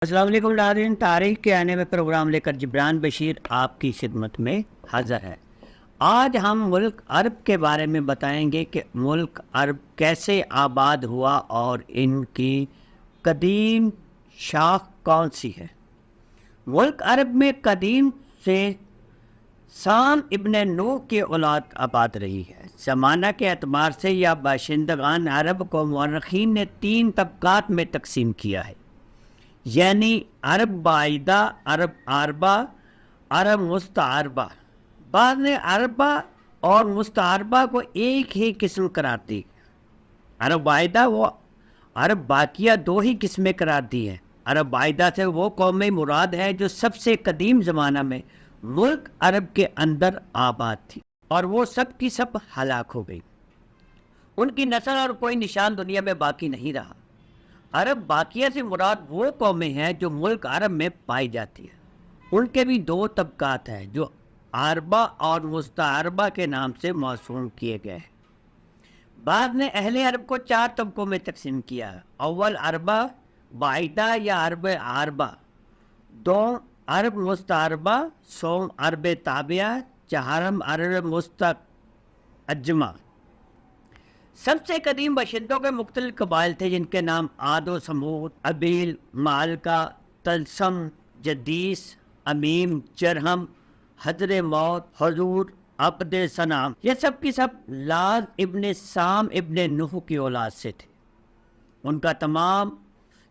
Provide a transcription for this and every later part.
السلام علیکم ناظرین، تاریخ کے آنے میں پروگرام لے کر جبران بشیر آپ کی خدمت میں حاضر ہے۔ آج ہم ملک عرب کے بارے میں بتائیں گے کہ ملک عرب کیسے آباد ہوا اور ان کی قدیم شاخ کون سی ہے۔ ملک عرب میں قدیم سے سام ابن نوح کی اولاد آباد رہی ہے۔ زمانہ کے اعتبار سے یا باشندگان عرب کو مورخین نے 3 طبقات میں تقسیم کیا ہے، یعنی عرب بعیدہ، عرب عاربہ، عرب مستعربہ۔ بعض نے عربہ اور مستعربہ کو ایک ہی قسم قرار دی۔ عرب بعیدہ و عرب باقیہ 2 ہی قسمیں قرار دی ہیں۔ عرب بعیدہ سے وہ قومیں مراد ہے جو سب سے قدیم زمانہ میں ملک عرب کے اندر آباد تھی اور وہ سب کی سب ہلاک ہو گئی۔ ان کی نسل اور کوئی نشان دنیا میں باقی نہیں رہا۔ عرب باقیہ سے مراد وہ قومیں ہیں جو ملک عرب میں پائی جاتی ہیں۔ ان کے بھی 2 طبقات ہیں جو عربہ اور مستعربہ کے نام سے موسوم کیے گئے ہیں۔ بعض نے اہل عرب کو 4 طبقوں میں تقسیم کیا ہے۔ اول عربہ بعیدہ یا عرب عاربہ، دوم عرب مستعربہ، سوم عرب تابعہ، چہارم عرب مستعجمہ۔ سب سے قدیم باشندوں کے مختلف قبائل تھے جن کے نام عاد و سمود، ابیل، مالکہ، تلسم، جدیس، امیم، جرہم، حضر موت، حضور، عبد سنام۔ یہ سب کی سب لاذ ابن سام ابن نوح کی اولاد سے تھے۔ ان کا تمام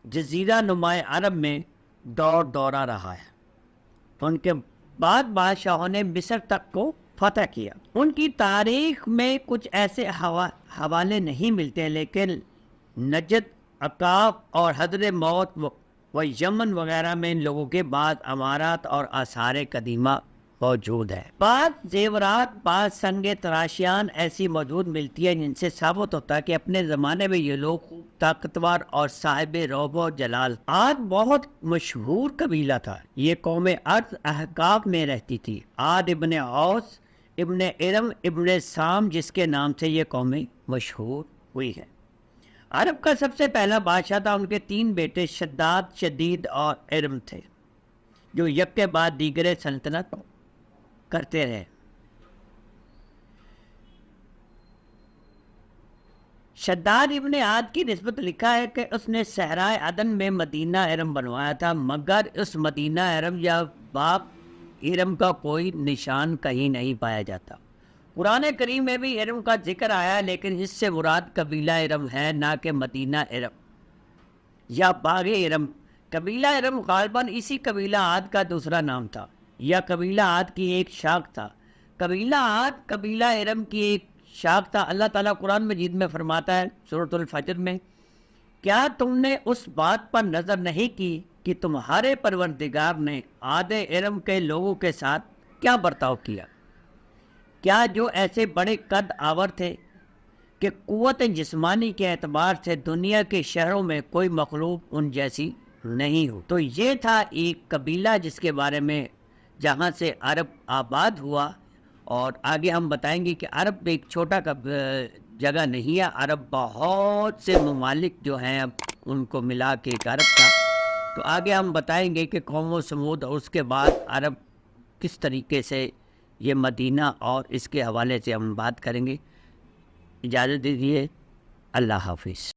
جزیرہ نما عرب میں دورہ رہا ہے۔ ان کے بعد بادشاہوں نے مصر تک کو فتح کیا۔ ان کی تاریخ میں کچھ ایسے حوالے نہیں ملتے، لیکن نجد، عقاب اور حضر موت و یمن وغیرہ میں ان لوگوں کے بعد امارات اور آثار قدیمہ موجود ہے۔ بعض زیورات، بعض سنگ تراشیان ایسی موجود ملتی ہیں جن سے ثابت ہوتا ہے کہ اپنے زمانے میں یہ لوگ خوب طاقتور اور صاحب رعب و جلال۔ عاد بہت مشہور قبیلہ تھا۔ یہ قوم ارض احقاف میں رہتی تھی۔ عاد ابن اوس ابن ارم ابن سام جس کے نام سے یہ قومیں مشہور ہوئی ہے۔ عرب کا سب سے پہلا بادشاہ تھا۔ ان کے 3 بیٹے شداد، شدید اور ارم تھے جو یک کے بعد دیگر سلطنت کرتے رہے۔ شداد ابن عاد کی نسبت لکھا ہے کہ اس نے صحرائے عدن میں مدینہ ارم بنوایا تھا، مگر اس مدینہ ارم یا باب ارم کا کوئی نشان کہیں نہیں پایا جاتا۔ قرآن کریم میں بھی ارم کا ذکر آیا، لیکن اس سے مراد قبیلہ ارم ہے، نہ کہ مدینہ ارم یا باغ ارم۔ قبیلہ ارم غالباً اسی قبیلہ عاد کا دوسرا نام تھا یا قبیلہ عاد کی ایک شاخ تھا۔ قبیلہ عاد قبیلہ ارم کی ایک شاخ تھا۔ اللہ تعالیٰ قرآن مجید میں فرماتا ہے سورۃ الفجر میں، کیا تم نے اس بات پر نظر نہیں کی کہ تمہارے پروردگار نے عاد ارم کے لوگوں کے ساتھ کیا برتاؤ کیا؟ کیا جو ایسے بڑے قد آور تھے کہ قوت جسمانی کے اعتبار سے دنیا کے شہروں میں کوئی مخلوق ان جیسی نہیں ہو۔ تو یہ تھا ایک قبیلہ جس کے بارے میں جہاں سے عرب آباد ہوا، اور آگے ہم بتائیں گے کہ عرب ایک چھوٹا جگہ نہیں ہے، عرب بہت سے ممالک جو ہیں اب ان کو ملا کے ایک عرب تھا۔ تو آگے ہم بتائیں گے کہ قوم و سمود اور اس کے بعد عرب کس طریقے سے یہ مدینہ اور اس کے حوالے سے ہم بات کریں گے۔ اجازت دیجیے، اللہ حافظ۔